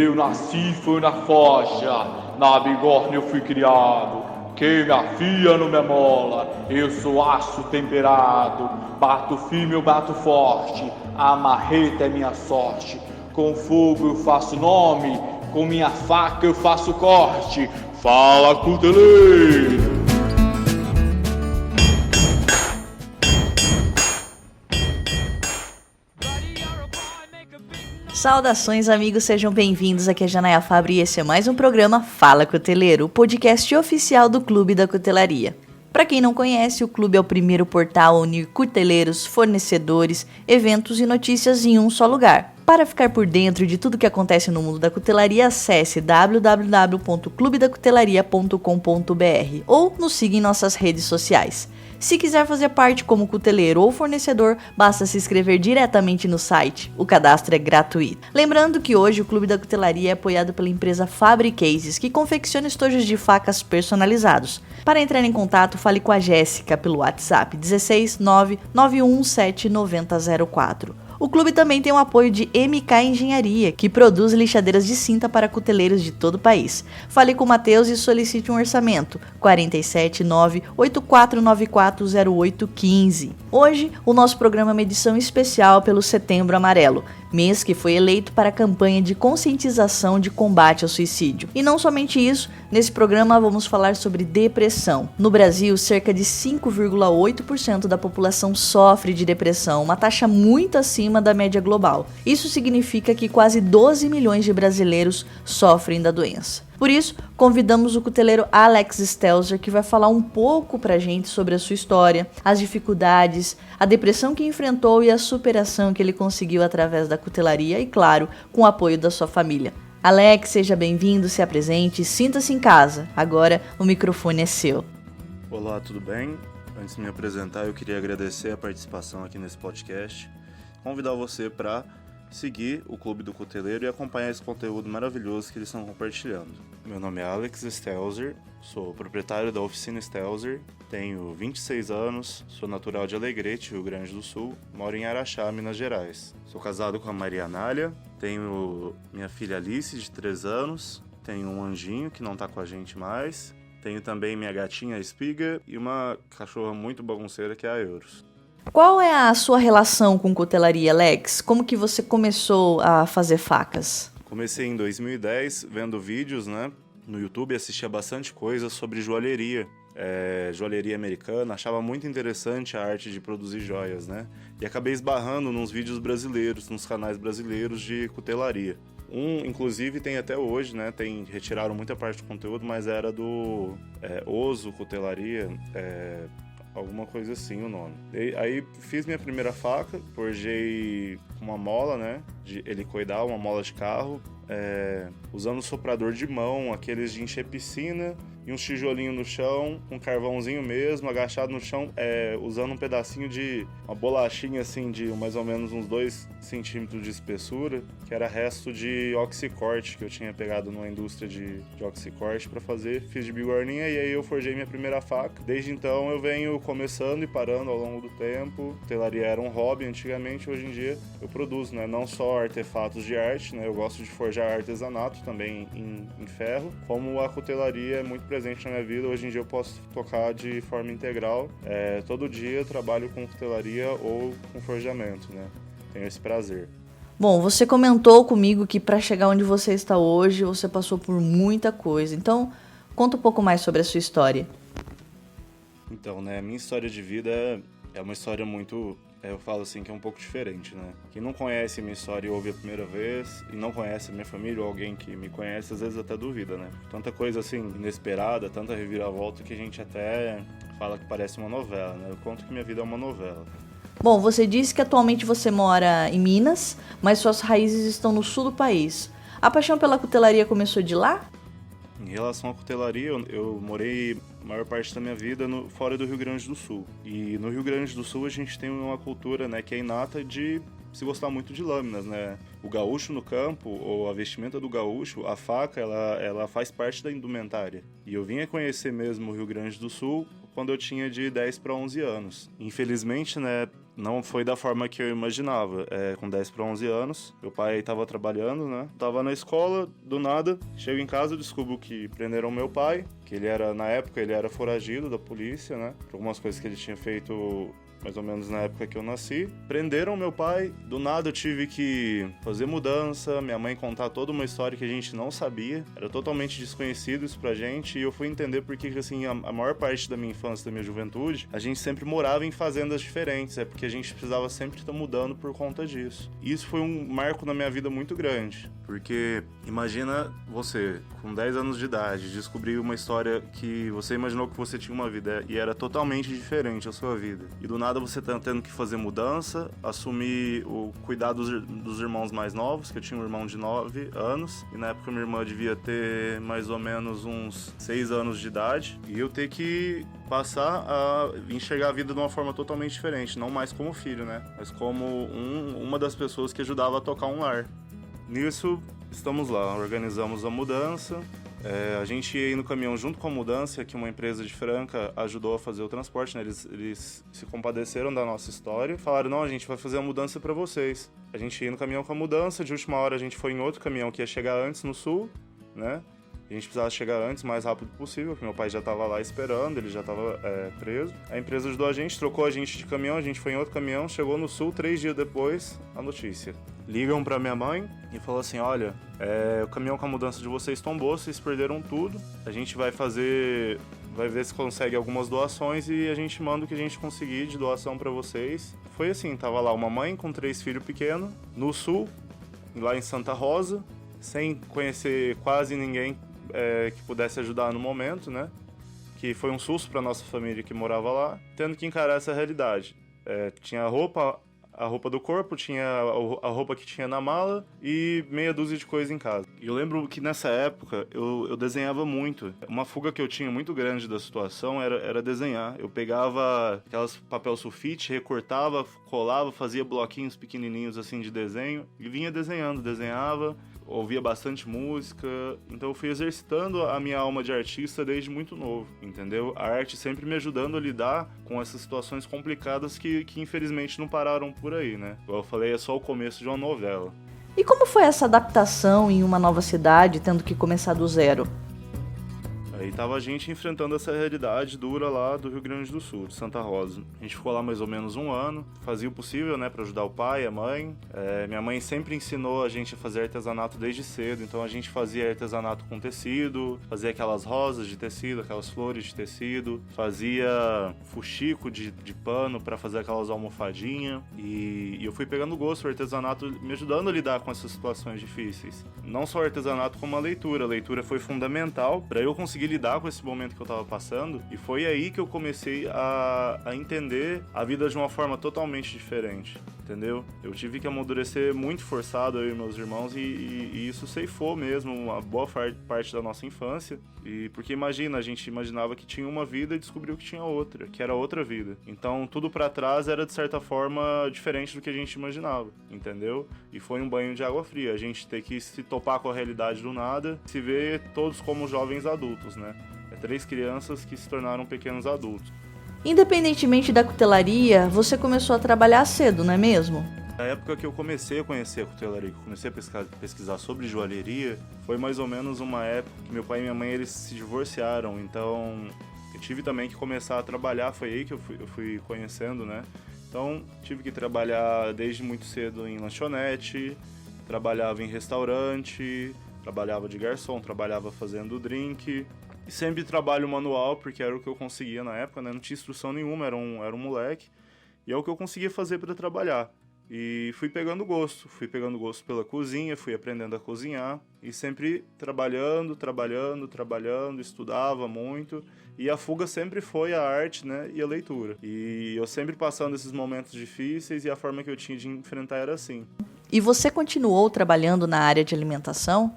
Eu nasci foi na focha, na bigorna eu fui criado. Quem me afia não me amola, eu sou aço temperado. Bato firme, eu bato forte, a marreta é minha sorte. Com fogo eu faço nome, com minha faca eu faço corte. Fala, cuteleiro! Saudações, amigos, sejam bem-vindos. Aqui é Janaia Fabre e esse é mais um programa Fala Cuteleiro, o podcast oficial do Clube da Cutelaria. Para quem não conhece, o clube é o primeiro portal a unir cuteleiros, fornecedores, eventos e notícias em um só lugar. Para ficar por dentro de tudo que acontece no mundo da cutelaria, acesse www.clubedacutelaria.com.br ou nos siga em nossas redes sociais. Se quiser fazer parte como cuteleiro ou fornecedor, basta se inscrever diretamente no site. O cadastro é gratuito. Lembrando que hoje o Clube da Cutelaria é apoiado pela empresa Fabricases, que confecciona estojos de facas personalizados. Para entrar em contato, fale com a Jéssica pelo WhatsApp 16 99117 9004. O clube também tem o apoio de MK Engenharia, que produz lixadeiras de cinta para cuteleiros de todo o país. Fale com o Matheus e solicite um orçamento, 479-8494-0815. Hoje, o nosso programa é uma edição especial pelo Setembro Amarelo, mês que foi eleito para a campanha de conscientização de combate ao suicídio. E não somente isso, nesse programa vamos falar sobre depressão. No Brasil, cerca de 5,8% da população sofre de depressão, uma taxa muito acima da média global. Isso significa que quase 12 milhões de brasileiros sofrem da doença. Por isso, convidamos o cuteleiro Alex Stelzer, que vai falar um pouco pra gente sobre a sua história, as dificuldades, a depressão que enfrentou e a superação que ele conseguiu através da cutelaria e, claro, com o apoio da sua família. Alex, seja bem-vindo, se apresente, sinta-se em casa. Agora, o microfone é seu. Olá, tudo bem? Antes de me apresentar, eu queria agradecer a participação aqui nesse podcast, convidar você para seguir o Clube do Cuteleiro e acompanhar esse conteúdo maravilhoso que eles estão compartilhando. Meu nome é Alex Stelzer, sou proprietário da oficina Stelzer, tenho 26 anos, sou natural de Alegrete, Rio Grande do Sul, moro em Araxá, Minas Gerais. Sou casado com a Maria Anália, tenho minha filha Alice, de 3 anos, tenho um anjinho que não está com a gente mais, tenho também minha gatinha Espiga e uma cachorra muito bagunceira que é a Euros. Qual é a sua relação com cutelaria, Alex? Como que você começou a fazer facas? Comecei em 2010 vendo vídeos, no YouTube, assistia bastante coisa sobre joalheria, joalheria americana, achava muito interessante a arte de produzir joias, E acabei esbarrando nos vídeos brasileiros, nos canais brasileiros de cutelaria. Inclusive, tem até hoje, retiraram muita parte do conteúdo, mas era do Oso Cutelaria, alguma coisa assim o nome. Aí fiz minha primeira faca, forjei uma mola, de helicoidal, uma mola de carro, usando soprador de mão, aqueles de encher piscina, e um tijolinho no chão, um carvãozinho mesmo, agachado no chão, usando um pedacinho de uma bolachinha assim de mais ou menos uns 2 centímetros de espessura, que era resto de oxicorte que eu tinha pegado numa indústria de oxicorte para fazer. Fiz de bigorninha e aí eu forjei minha primeira faca. Desde então eu venho começando e parando ao longo do tempo. Cutelaria era um hobby antigamente, hoje em dia eu produzo, não só artefatos de arte, eu gosto de forjar artesanato também em ferro, como a cutelaria é muito presente na minha vida. Hoje em dia eu posso tocar de forma integral. Todo dia eu trabalho com cutelaria ou com forjamento, Tenho esse prazer. Bom, você comentou comigo que para chegar onde você está hoje, você passou por muita coisa. Então, conta um pouco mais sobre a sua história. Então, minha história de vida é uma história muito... Eu falo assim que é um pouco diferente, Quem não conhece a minha história e ouve a primeira vez, e não conhece a minha família ou alguém que me conhece, às vezes até duvida, Tanta coisa assim, inesperada, tanta reviravolta que a gente até fala que parece uma novela, Eu conto que minha vida é uma novela. Bom, você disse que atualmente você mora em Minas, mas suas raízes estão no sul do país. A paixão pela cutelaria começou de lá? Em relação à cutelaria, eu morei a maior parte da minha vida fora do Rio Grande do Sul. E no Rio Grande do Sul a gente tem uma cultura, que é inata de se gostar muito de lâminas, O gaúcho no campo, ou a vestimenta do gaúcho, a faca, ela faz parte da indumentária. E eu vim a conhecer mesmo o Rio Grande do Sul quando eu tinha de 10 para 11 anos. Infelizmente, não foi da forma que eu imaginava. Com 10 para 11 anos, meu pai estava trabalhando, né? Tava na escola, do nada, chego em casa, descubro que prenderam meu pai, que na época, ele era foragido da polícia, né? Por algumas coisas que ele tinha feito mais ou menos na época que eu nasci. Prenderam meu pai, do nada eu tive que fazer mudança, minha mãe contar toda uma história que a gente não sabia, era totalmente desconhecido isso pra gente, e eu fui entender porque, assim, a maior parte da minha infância, da minha juventude, a gente sempre morava em fazendas diferentes, porque a gente precisava sempre estar mudando por conta disso. E isso foi um marco na minha vida muito grande, porque imagina você, com 10 anos de idade, descobrir uma história que você imaginou que você tinha uma vida e era totalmente diferente a sua vida, e do nada você tá tendo que fazer mudança, assumir o cuidado dos irmãos mais novos, que eu tinha um irmão de 9 anos, e na época minha irmã devia ter mais ou menos uns 6 anos de idade, e eu ter que passar a enxergar a vida de uma forma totalmente diferente, não mais como filho, né, mas como uma das pessoas que ajudava a tocar um lar. Nisso, estamos lá, organizamos a mudança. A gente ia no caminhão junto com a mudança, que uma empresa de Franca ajudou a fazer o transporte, né? Eles se compadeceram da nossa história. Falaram, não, a gente vai fazer a mudança para vocês. A gente ia no caminhão com a mudança, de última hora a gente foi em outro caminhão que ia chegar antes no sul, né? A gente precisava chegar antes, o mais rápido possível, porque meu pai já estava lá esperando, ele já estava preso. A empresa ajudou a gente, trocou a gente de caminhão, a gente foi em outro caminhão, chegou no sul, 3 dias depois, a notícia. Ligam pra minha mãe e falam assim, olha, o caminhão com a mudança de vocês tombou, vocês perderam tudo, a gente vai ver se consegue algumas doações e a gente manda o que a gente conseguir de doação pra vocês. Foi assim, tava lá uma mãe com 3 filhos pequenos, no sul, lá em Santa Rosa, sem conhecer quase ninguém que pudesse ajudar no momento, né? Que foi um susto para nossa família que morava lá, tendo que encarar essa realidade. Tinha a roupa do corpo, tinha a roupa que tinha na mala e meia dúzia de coisas em casa. E eu lembro que nessa época eu desenhava muito. Uma fuga que eu tinha muito grande da situação era desenhar. Eu pegava aquelas papel sulfite, recortava, colava, fazia bloquinhos pequenininhos assim de desenho e vinha desenhava. Ouvia bastante música, então eu fui exercitando a minha alma de artista desde muito novo, entendeu? A arte sempre me ajudando a lidar com essas situações complicadas que infelizmente não pararam por aí, né? Como eu falei, é só o começo de uma novela. E como foi essa adaptação em uma nova cidade, tendo que começar do zero? Aí tava a gente enfrentando essa realidade dura lá do Rio Grande do Sul, de Santa Rosa. A gente ficou lá mais ou menos um ano, fazia o possível, né, pra ajudar o pai, a mãe. Minha mãe sempre ensinou a gente a fazer artesanato desde cedo, então a gente fazia artesanato com tecido, fazia aquelas rosas de tecido, aquelas flores de tecido, fazia fuxico de pano pra fazer aquelas almofadinhas. E eu fui pegando gosto, o artesanato me ajudando a lidar com essas situações difíceis. Não só o artesanato, como a leitura. A leitura foi fundamental pra eu conseguir lidar com esse momento que eu tava passando, e foi aí que eu comecei a entender a vida de uma forma totalmente diferente, entendeu? Eu tive que amadurecer muito forçado, eu e meus irmãos, e isso ceifou mesmo uma boa parte da nossa infância, e porque imagina, a gente imaginava que tinha uma vida e descobriu que tinha outra, que era outra vida. Então tudo pra trás era de certa forma diferente do que a gente imaginava, entendeu? E foi um banho de água fria, a gente ter que se topar com a realidade do nada, se ver todos como jovens adultos, né? 3 crianças que se tornaram pequenos adultos. Independentemente da cutelaria, você começou a trabalhar cedo, não é mesmo? Na época que eu comecei a conhecer a cutelaria, que eu comecei a pesquisar sobre joalheria, foi mais ou menos uma época que meu pai e minha mãe eles se divorciaram, então eu tive também que começar a trabalhar, foi aí que eu fui conhecendo, né? Então tive que trabalhar desde muito cedo em lanchonete, trabalhava em restaurante, trabalhava de garçom, trabalhava fazendo drink. E sempre trabalho manual, porque era o que eu conseguia na época, né? Não tinha instrução nenhuma, era um moleque. E é o que eu conseguia fazer para trabalhar. E fui pegando gosto pela cozinha, fui aprendendo a cozinhar. E sempre trabalhando, estudava muito. E a fuga sempre foi a arte, né? E a leitura. E eu sempre passando esses momentos difíceis e a forma que eu tinha de enfrentar era assim. E você continuou trabalhando na área de alimentação?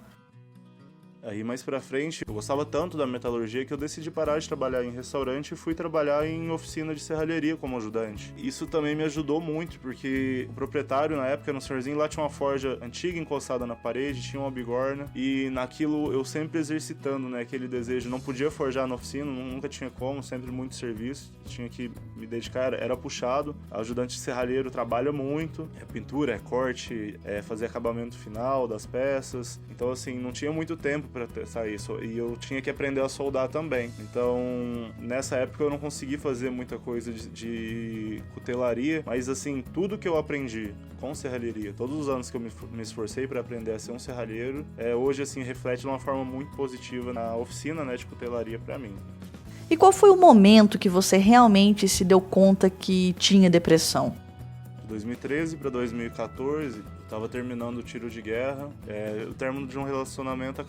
Aí mais pra frente, eu gostava tanto da metalurgia que eu decidi parar de trabalhar em restaurante e fui trabalhar em oficina de serralheria como ajudante. Isso também me ajudou muito, porque o proprietário na época era um senhorzinho, lá tinha uma forja antiga encostada na parede, tinha uma bigorna, e naquilo eu sempre exercitando, né, aquele desejo. Não podia forjar na oficina, nunca tinha como, sempre muito serviço, tinha que me dedicar, era puxado. Ajudante de serralheiro trabalha muito, é pintura, é corte, é fazer acabamento final das peças. Então assim, não tinha muito tempo para testar isso, e eu tinha que aprender a soldar também. Então nessa época eu não consegui fazer muita coisa de cutelaria, mas assim, tudo que eu aprendi com serralheria, todos os anos que eu me esforcei para aprender a ser um serralheiro, hoje assim reflete de uma forma muito positiva na oficina, né, de cutelaria para mim. E qual foi o momento que você realmente se deu conta que tinha depressão? De 2013 para 2014, eu tava terminando o tiro de guerra. O término de um relacionamento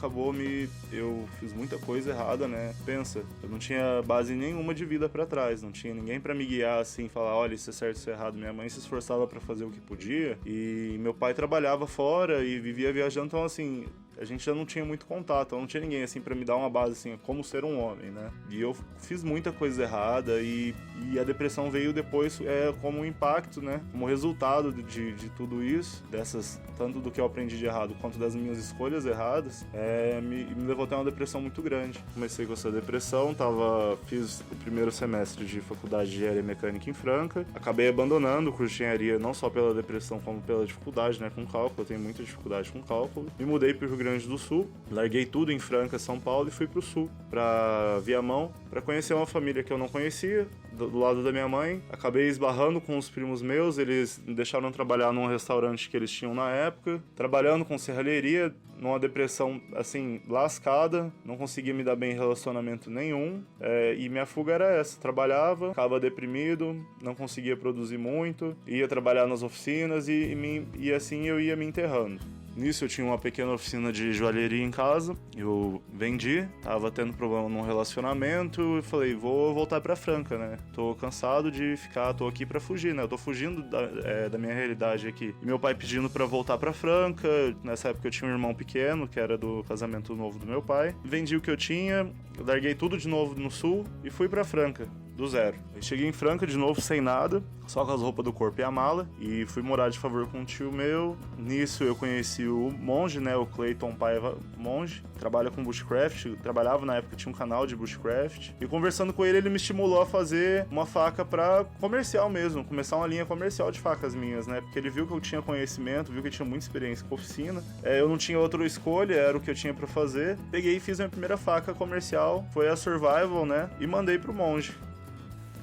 eu fiz muita coisa errada, né? Pensa, eu não tinha base nenhuma de vida pra trás, não tinha ninguém pra me guiar assim, falar, olha, isso é certo, isso é errado. Minha mãe se esforçava pra fazer o que podia e meu pai trabalhava fora e vivia viajando, então assim, a gente já não tinha muito contato, eu não tinha ninguém assim pra me dar uma base assim, como ser um homem, né? E eu fiz muita coisa errada e a depressão veio depois como um impacto, né? Como resultado de tudo isso, tanto do que eu aprendi de errado quanto das minhas escolhas erradas, me levou até uma depressão muito grande. Comecei com essa depressão, fiz o primeiro semestre de faculdade de engenharia mecânica em Franca, acabei abandonando o curso de engenharia não só pela depressão como pela dificuldade, né, com cálculo. Eu tenho muita dificuldade com cálculo. Me mudei para o Rio Grande do Sul, larguei tudo em Franca, São Paulo, e fui para o Sul, para Viamão, para conhecer uma família que eu não conhecia, do lado da minha mãe. Acabei esbarrando com os primos meus, eles me deixaram trabalhar num restaurante que eles tinham na época, trabalhando com serralheria, numa depressão, assim, lascada, não conseguia me dar bem em relacionamento nenhum, e minha fuga era essa, trabalhava, ficava deprimido, não conseguia produzir muito, ia trabalhar nas oficinas e assim eu ia me enterrando. Nisso eu tinha uma pequena oficina de joalheria em casa, eu vendi, tava tendo problema num relacionamento e falei, vou voltar pra Franca, né? Tô cansado de ficar, tô aqui pra fugir, né? Eu tô fugindo da minha realidade aqui. E meu pai pedindo pra voltar pra Franca, nessa época eu tinha um irmão pequeno, que era do casamento novo do meu pai. Vendi o que eu tinha, larguei tudo de novo no Sul e fui pra Franca. Do zero. Eu cheguei em Franca de novo sem nada, só com as roupas do corpo e a mala, e fui morar de favor com um tio meu. Nisso eu conheci o Monge, né, o Clayton Paiva Monge, trabalha com bushcraft, trabalhava na época, tinha um canal de bushcraft, e conversando com ele, ele me estimulou a fazer uma faca pra comercial mesmo, começar uma linha comercial de facas minhas, né, porque ele viu que eu tinha conhecimento, viu que eu tinha muita experiência com oficina, eu não tinha outra escolha, era o que eu tinha pra fazer. Peguei e fiz a minha primeira faca comercial, foi a Survival, né, e mandei pro Monge.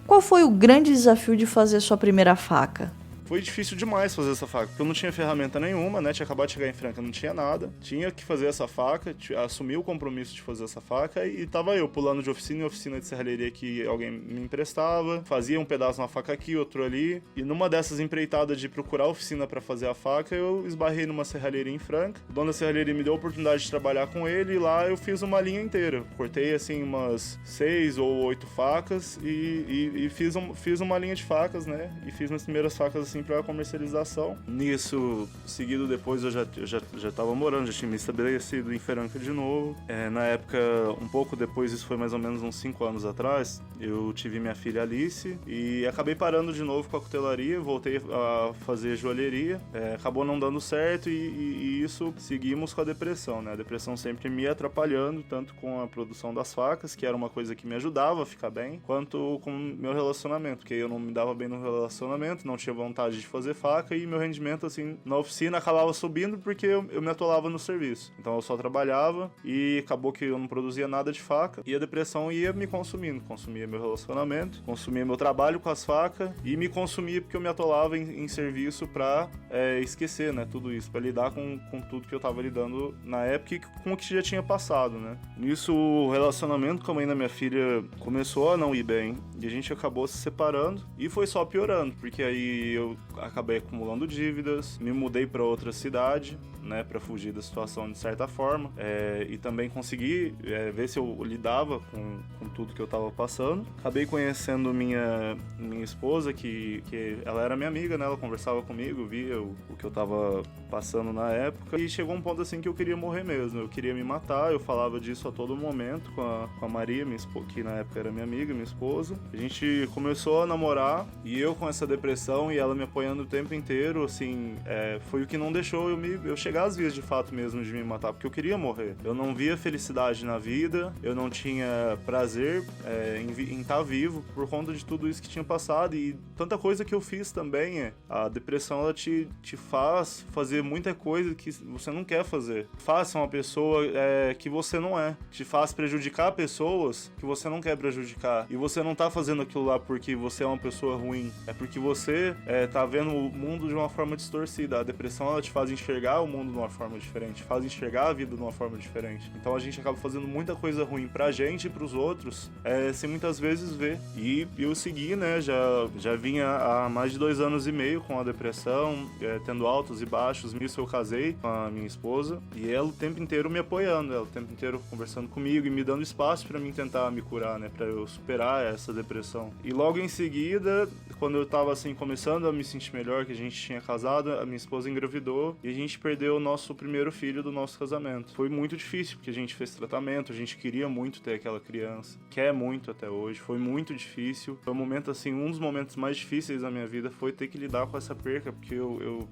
Qual foi o grande desafio de fazer sua primeira faca? Foi difícil demais fazer essa faca, porque eu não tinha ferramenta nenhuma, né? Tinha acabado de chegar em Franca, não tinha nada. Tinha que fazer essa faca, assumir o compromisso de fazer essa faca, e tava eu pulando de oficina em oficina de serralheria que alguém me emprestava, fazia um pedaço na faca aqui, outro ali, e numa dessas empreitadas de procurar oficina pra fazer a faca, eu esbarrei numa serralheria em Franca. O dono da serralheria me deu a oportunidade de trabalhar com ele, e lá eu fiz uma linha inteira. Cortei, assim, umas 6 ou 8 facas e fiz uma linha de facas, né? E fiz minhas primeiras facas, assim, para comercialização. Nisso, seguido depois, eu já tava morando, já tinha me estabelecido em Franca de novo. Na época, um pouco depois, isso foi mais ou menos uns 5 anos atrás, eu tive minha filha Alice e acabei parando de novo com a cutelaria, voltei a fazer joalheria, acabou não dando certo e isso, seguimos com a depressão, né? A depressão sempre me atrapalhando, tanto com a produção das facas, que era uma coisa que me ajudava a ficar bem, quanto com o meu relacionamento, porque eu não me dava bem no relacionamento, não tinha vontade de fazer faca e meu rendimento, assim, na oficina acabava subindo porque eu me atolava no serviço. Então eu só trabalhava e acabou que eu não produzia nada de faca e a depressão ia me consumindo. Consumia meu relacionamento, consumia meu trabalho com as facas e me consumia porque eu me atolava em serviço pra esquecer, né, tudo isso, pra lidar com tudo que eu tava lidando na época e com o que já tinha passado, né. Nisso, o relacionamento com a mãe da minha filha começou a não ir bem e a gente acabou se separando e foi só piorando, porque aí eu eu acabei acumulando dívidas, me mudei para outra cidade, né, para fugir da situação de certa forma, e também consegui ver se eu lidava com tudo que eu estava passando. Acabei conhecendo minha esposa, que ela era minha amiga, né, ela conversava comigo, via o que eu estava passando na época, e chegou um ponto assim que eu queria morrer mesmo, eu queria me matar. Eu falava disso a todo momento com a Maria, que na época era minha amiga, minha esposa. A gente começou a namorar, e eu com essa depressão e ela me apoiando o tempo inteiro, assim, foi o que não deixou eu chegar às vias de fato mesmo de me matar, porque eu queria morrer. Eu não via felicidade na vida, eu não tinha prazer em estar vivo por conta de tudo isso que tinha passado e tanta coisa que eu fiz também. A depressão, ela te faz fazer muita coisa que você não quer fazer. Faz ser uma pessoa que você não é. Te faz prejudicar pessoas que você não quer prejudicar. E você não tá fazendo aquilo lá porque você é uma pessoa ruim. É porque você tá vendo o mundo de uma forma distorcida. A depressão, ela te faz enxergar o mundo de uma forma diferente, faz enxergar a vida de uma forma diferente. Então a gente acaba fazendo muita coisa ruim pra gente e pros outros, sem muitas vezes ver. E eu segui, né, já vinha há mais de 2 anos e meio com a depressão, tendo altos e baixos. Nisso eu casei com a minha esposa, e ela o tempo inteiro me apoiando, ela o tempo inteiro conversando comigo e me dando espaço pra mim tentar me curar, né, pra eu superar essa depressão. E logo em seguida, quando eu tava assim, começando a me sentir melhor, que a gente tinha casado, a minha esposa engravidou, e a gente perdeu o nosso primeiro filho do nosso casamento. Foi muito difícil, porque a gente fez tratamento, a gente queria muito ter aquela criança, quer muito até hoje, foi muito difícil. Foi um momento assim, um dos momentos mais difíceis da minha vida foi ter que lidar com essa perca, porque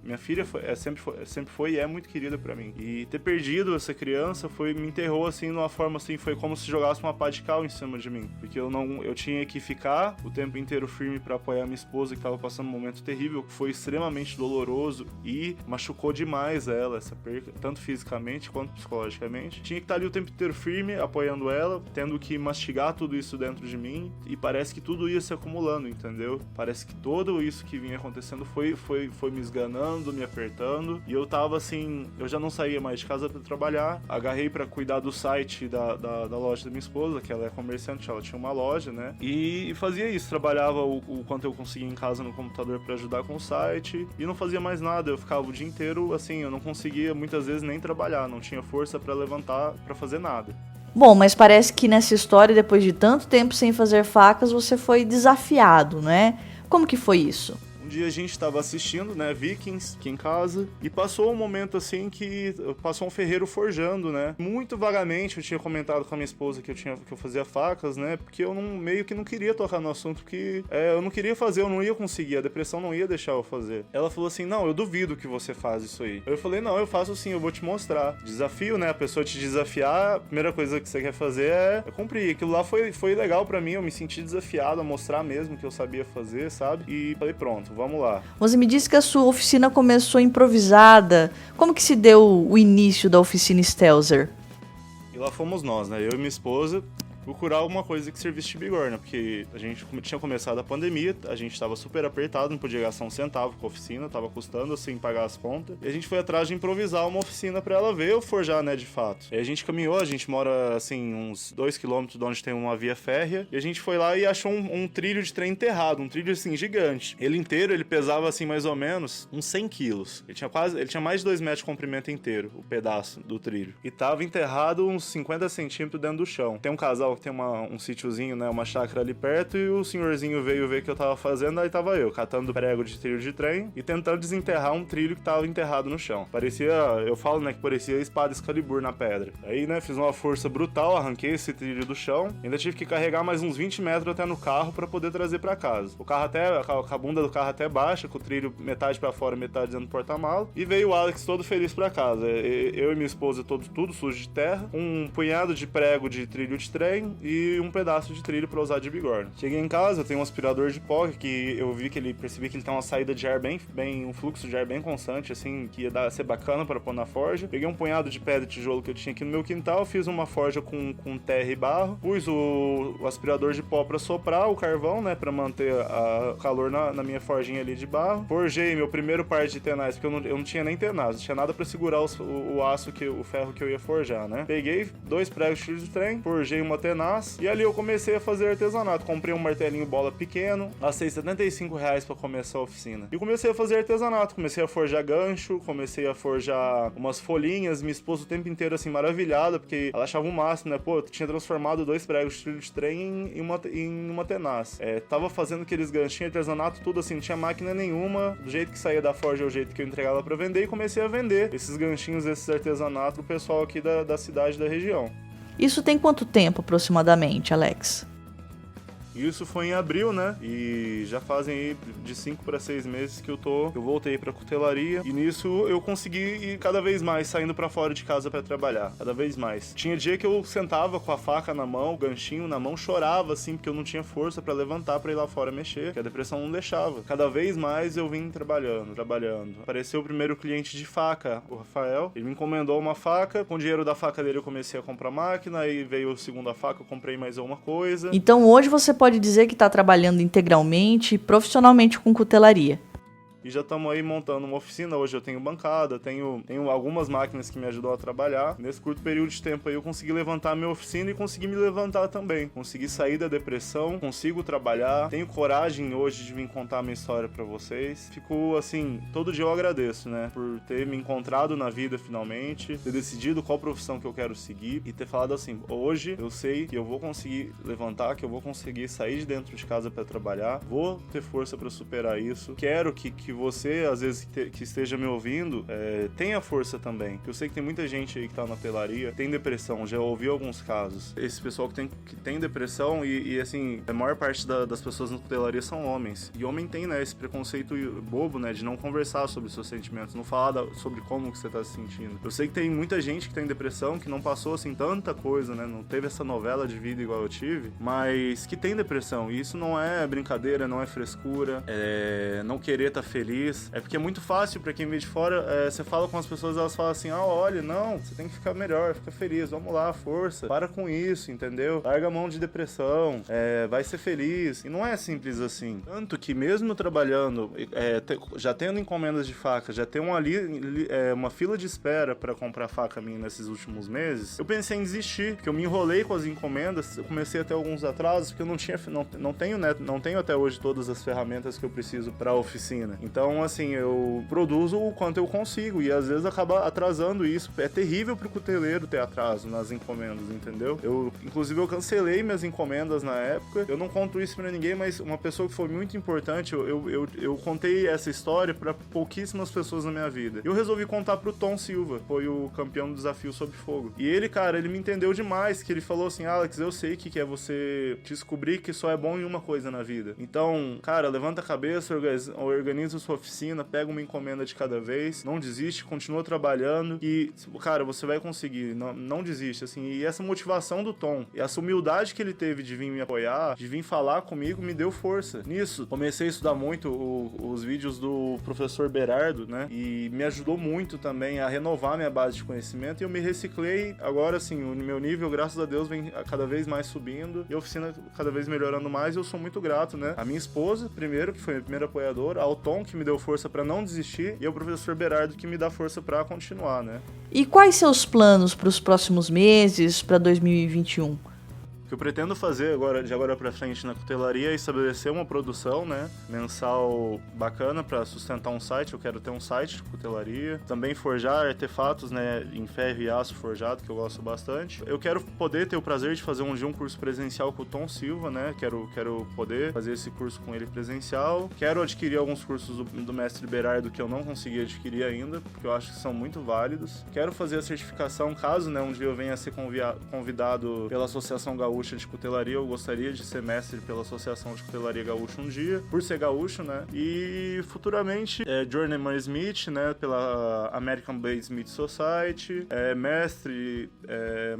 minha filha sempre foi e é muito querida pra mim. E ter perdido essa criança me enterrou assim, de uma forma assim, foi como se jogasse uma pá de cal em cima de mim, porque eu tinha que ficar o tempo inteiro firme pra apoiar minha esposa, que tava passando um momento terrível, que foi extremamente doloroso e machucou demais ela, essa perca, tanto fisicamente quanto psicologicamente. Tinha que estar ali o tempo inteiro firme, apoiando ela, tendo que mastigar tudo isso dentro de mim, e parece que tudo ia se acumulando, entendeu? Parece que tudo isso que vinha acontecendo foi me esganando, me apertando, e eu tava assim, eu já não saía mais de casa pra trabalhar, agarrei pra cuidar do site da loja da minha esposa, que ela é comerciante, ela tinha uma loja, né, e fazia isso, trabalhava o quanto eu conseguia em casa no computador pra ajudar com o site, e não fazia mais nada, eu ficava o dia inteiro, assim, eu não conseguia muitas vezes nem trabalhar, não tinha força pra levantar, pra fazer nada. Bom, mas parece que nessa história, depois de tanto tempo sem fazer facas, você foi desafiado, né? Como que foi isso? Um dia a gente estava assistindo, né, Vikings, aqui em casa, e passou um momento assim que passou um ferreiro forjando, né? Muito vagamente eu tinha comentado com a minha esposa que eu fazia facas, né? Porque eu meio que não queria tocar no assunto, porque eu não queria fazer, eu não ia conseguir, a depressão não ia deixar eu fazer. Ela falou assim: não, eu duvido que você faz isso aí. Eu falei: não, eu faço sim, eu vou te mostrar. Desafio, né? A pessoa te desafiar, a primeira coisa que você quer fazer é cumprir. Aquilo lá foi legal pra mim, eu me senti desafiado a mostrar mesmo que eu sabia fazer, sabe? E falei: pronto, vamos lá. Você me disse que a sua oficina começou improvisada. Como que se deu o início da oficina Stelzer? E lá fomos nós, né? Eu e minha esposa procurar alguma coisa que servisse de bigorna, porque a gente tinha começado a pandemia, a gente tava super apertado, não podia gastar um centavo com a oficina, tava custando assim pagar as contas, e a gente foi atrás de improvisar uma oficina pra ela ver eu forjar, né, de fato. E a gente caminhou, a gente mora assim uns 2 km de onde tem uma via férrea, e a gente foi lá e achou um trilho de trem enterrado, um trilho assim gigante. Ele inteiro, ele pesava assim mais ou menos uns 100 quilos. Ele tinha mais de 2 metros de comprimento inteiro, o pedaço do trilho. E tava enterrado uns 50 centímetros dentro do chão. Tem um casal que tem um sítiozinho, né, uma chácara ali perto, e o senhorzinho veio ver o que eu tava fazendo, aí tava eu, catando prego de trilho de trem e tentando desenterrar um trilho que tava enterrado no chão. Eu falo, né, que parecia a espada Excalibur na pedra. Aí, né, fiz uma força brutal, arranquei esse trilho do chão, ainda tive que carregar mais uns 20 metros até no carro pra poder trazer pra casa. O carro a bunda do carro até baixa, com o trilho metade pra fora, metade dentro do porta-malas, e veio o Alex todo feliz pra casa. Eu e minha esposa tudo sujo de terra, um punhado de prego de trilho de trem e um pedaço de trilho pra usar de bigorna. Cheguei em casa, eu tenho um aspirador de pó que eu percebi que ele tem uma saída de ar um fluxo de ar bem constante, assim, que ia ser bacana para pôr na forja. Peguei um punhado de pedra e tijolo que eu tinha aqui no meu quintal, fiz uma forja com terra e barro, pus o aspirador de pó pra soprar o carvão, né, pra manter o calor na minha forjinha ali de barro. Forjei meu primeiro par de tenaz, porque eu não tinha nem tenaz, não tinha nada pra segurar o aço, o ferro que eu ia forjar, né. Peguei 2 pregos de trilho de trem, forjei uma tenaz, tenaz. E ali eu comecei a fazer artesanato. Comprei um martelinho bola pequeno, gastei R$75 pra começar a oficina. E comecei a fazer artesanato, comecei a forjar gancho, comecei a forjar umas folhinhas. Minha esposa o tempo inteiro assim, maravilhada, porque ela achava o máximo, né? Pô, eu tinha transformado 2 pregos de trilho de trem em uma tenaz. Tava fazendo aqueles ganchinhos, artesanato, tudo assim, não tinha máquina nenhuma. Do jeito que saía da forja é o jeito que eu entregava pra vender, e comecei a vender esses ganchinhos, esses artesanatos pro pessoal aqui da cidade, da região. Isso tem quanto tempo aproximadamente, Alex? Isso foi em abril, né? E já fazem aí de 5 para 6 meses que eu voltei pra cutelaria. E nisso eu consegui ir cada vez mais saindo pra fora de casa pra trabalhar. Cada vez mais. Tinha dia que eu sentava com a faca na mão, o ganchinho na mão, chorava assim, porque eu não tinha força pra levantar pra ir lá fora mexer, porque a depressão não deixava. Cada vez mais eu vim trabalhando. Apareceu o primeiro cliente de faca, o Rafael. Ele me encomendou uma faca. Com o dinheiro da faca dele eu comecei a comprar máquina. Aí veio a segunda faca, eu comprei mais uma coisa. Então hoje você pode dizer que está trabalhando integralmente e profissionalmente com cutelaria. E já estamos aí montando uma oficina. Hoje eu tenho bancada, tenho algumas máquinas que me ajudam a trabalhar. Nesse curto período de tempo aí eu consegui levantar a minha oficina e consegui me levantar também. Consegui sair da depressão, consigo trabalhar. Tenho coragem hoje de vir contar a minha história pra vocês. Fico assim, todo dia eu agradeço, né? Por ter me encontrado na vida finalmente, ter decidido qual profissão que eu quero seguir e ter falado assim, hoje eu sei que eu vou conseguir levantar, que eu vou conseguir sair de dentro de casa pra trabalhar, vou ter força pra superar isso. Quero que você, às vezes, que esteja me ouvindo, tenha força também. Eu sei que tem muita gente aí que tá na hotelaria, tem depressão, já ouvi alguns casos. Esse pessoal que tem depressão e assim, a maior parte das pessoas na hotelaria são homens. E homem tem, né, esse preconceito bobo, né, de não conversar sobre os seus sentimentos, não falar sobre como que você tá se sentindo. Eu sei que tem muita gente que tem depressão, que não passou, assim, tanta coisa, né, não teve essa novela de vida igual eu tive, mas que tem depressão. E isso não é brincadeira, não é frescura, não querer tá feliz. É porque é muito fácil pra quem vê de fora, você fala com as pessoas, elas falam assim, olha, não, você tem que ficar melhor, fica feliz, vamos lá, força, para com isso, entendeu? Larga a mão de depressão, vai ser feliz. E não é simples assim. Tanto que mesmo trabalhando, já tendo encomendas de faca, já ter uma fila de espera pra comprar faca minha nesses últimos meses, eu pensei em desistir, porque eu me enrolei com as encomendas, eu comecei a ter alguns atrasos, porque eu não tenho até hoje todas as ferramentas que eu preciso pra oficina. Então, assim, eu produzo o quanto eu consigo e às vezes acaba atrasando isso. É terrível pro cuteleiro ter atraso nas encomendas, entendeu? Inclusive, eu cancelei minhas encomendas na época. Eu não conto isso pra ninguém, mas uma pessoa que foi muito importante, eu contei essa história pra pouquíssimas pessoas na minha vida. Eu resolvi contar pro Tom Silva, foi o campeão do Desafio Sob Fogo. E ele, cara, ele me entendeu demais, que ele falou assim, Alex, eu sei que é você descobrir que só é bom em uma coisa na vida. Então, cara, levanta a cabeça, organiza sua oficina, pega uma encomenda de cada vez, não desiste, continua trabalhando e, cara, você vai conseguir, não desiste, assim, e essa motivação do Tom, e essa humildade que ele teve de vir me apoiar, de vir falar comigo, me deu força. Nisso, comecei a estudar muito os vídeos do professor Berardo, né, e me ajudou muito também a renovar minha base de conhecimento e eu me reciclei, agora, assim, o meu nível, graças a Deus, vem cada vez mais subindo e a oficina cada vez melhorando mais e eu sou muito grato, né, a minha esposa, primeiro, que foi minha primeira apoiadora, ao Tom, que me deu força pra não desistir, e ao professor Berardo, que me dá força pra continuar, né. E quais seus planos para os próximos meses, para 2021? que eu pretendo fazer de agora pra frente na cutelaria é estabelecer uma produção, né, mensal bacana pra sustentar um site. Eu quero ter um site de cutelaria. Também forjar artefatos, né, em ferro e aço forjado, que eu gosto bastante. Eu quero poder ter o prazer de fazer um curso presencial com o Tom Silva, né, quero poder fazer esse curso com ele presencial. Quero adquirir alguns cursos do mestre Berardo que eu não consegui adquirir ainda, porque eu acho que são muito válidos. Quero fazer a certificação, caso, né, um dia eu venha a ser convidado pela Associação Gaúcha de Cutelaria. Eu gostaria de ser mestre pela Associação de Cutelaria Gaúcha um dia, por ser gaúcho, né? E futuramente, Journeyman Smith, né? Pela American Blade Smith Society,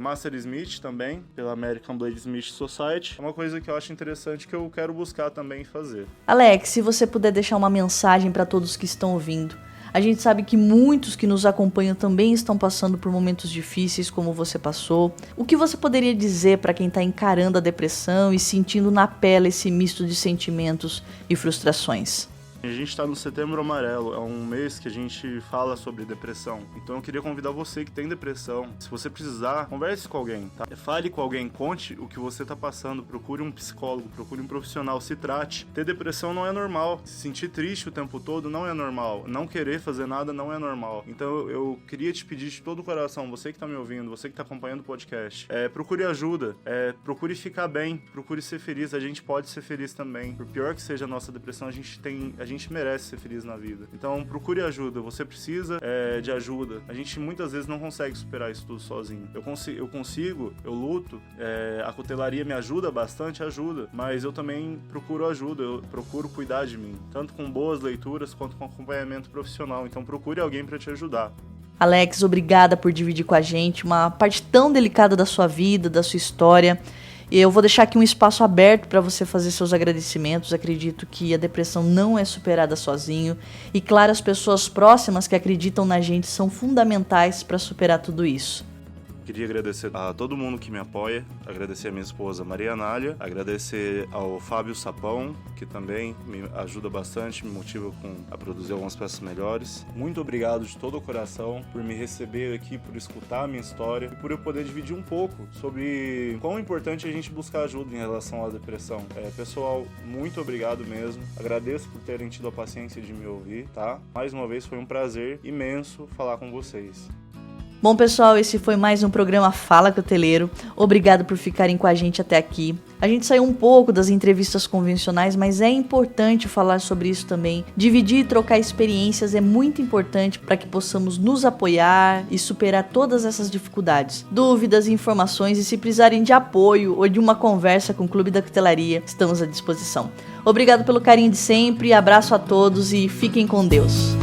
Master Smith também, pela American Blade Smith Society. É uma coisa que eu acho interessante que eu quero buscar também fazer. Alex, se você puder deixar uma mensagem para todos que estão ouvindo. A gente sabe que muitos que nos acompanham também estão passando por momentos difíceis como você passou. O que você poderia dizer para quem está encarando a depressão e sentindo na pele esse misto de sentimentos e frustrações? A gente está no Setembro Amarelo, é um mês que a gente fala sobre depressão. Então eu queria convidar você que tem depressão, se você precisar, converse com alguém, tá? Fale com alguém, conte o que você está passando, procure um psicólogo, procure um profissional, se trate. Ter depressão não é normal, se sentir triste o tempo todo não é normal, não querer fazer nada não é normal. Então eu queria te pedir de todo o coração, você que está me ouvindo, você que está acompanhando o podcast, procure ajuda, procure ficar bem, procure ser feliz, a gente pode ser feliz também. Por pior que seja a nossa depressão, a gente merece ser feliz na vida. Então procure ajuda, você precisa de ajuda. A gente muitas vezes não consegue superar isso tudo sozinho. Eu consigo, eu luto, a cutelaria me ajuda bastante, mas eu também procuro ajuda, eu procuro cuidar de mim, tanto com boas leituras quanto com acompanhamento profissional. Então procure alguém para te ajudar. Alex, obrigada por dividir com a gente uma parte tão delicada da sua vida, da sua história. Eu vou deixar aqui um espaço aberto para você fazer seus agradecimentos. Acredito que a depressão não é superada sozinho. E claro, as pessoas próximas que acreditam na gente são fundamentais para superar tudo isso. Queria agradecer a todo mundo que me apoia, agradecer a minha esposa Maria Anália, agradecer ao Fábio Sapão, que também me ajuda bastante, me motiva a produzir algumas peças melhores. Muito obrigado de todo o coração por me receber aqui, por escutar a minha história e por eu poder dividir um pouco sobre quão importante é a gente buscar ajuda em relação à depressão. Pessoal, muito obrigado mesmo. Agradeço por terem tido a paciência de me ouvir, tá? Mais uma vez foi um prazer imenso falar com vocês. Bom, pessoal, esse foi mais um programa Fala Cuteleiro. Obrigado por ficarem com a gente até aqui. A gente saiu um pouco das entrevistas convencionais, mas é importante falar sobre isso também. Dividir e trocar experiências é muito importante para que possamos nos apoiar e superar todas essas dificuldades. Dúvidas, informações e se precisarem de apoio ou de uma conversa com o Clube da Cutelaria, estamos à disposição. Obrigado pelo carinho de sempre, abraço a todos e fiquem com Deus.